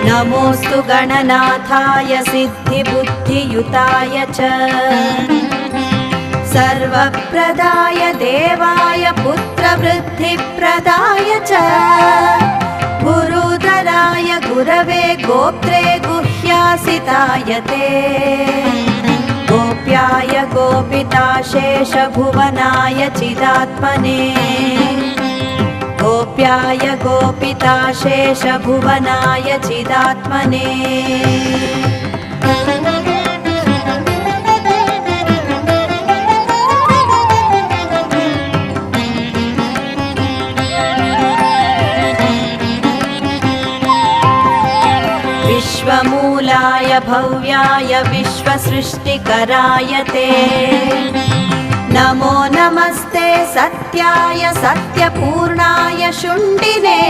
नमोऽस्तु गणनाथाय सिद्धिबुद्धियुताय च सर्वप्रदाय देवाय पुत्रवृद्धिप्रदाय च गुरुधराय गुरवे गोप्त्रे गुह्यासिताय ते गोप्याय गोपिताशेषभुवनाय चिदात्मने गोप्याय गोपिताशेषभुवनाय चिदात्मने विश्वमूलाय भव्याय विश्वसृष्टिकराय ते नमो नमस्ते सत्याय सत्यपूर्णाय शुण्डिने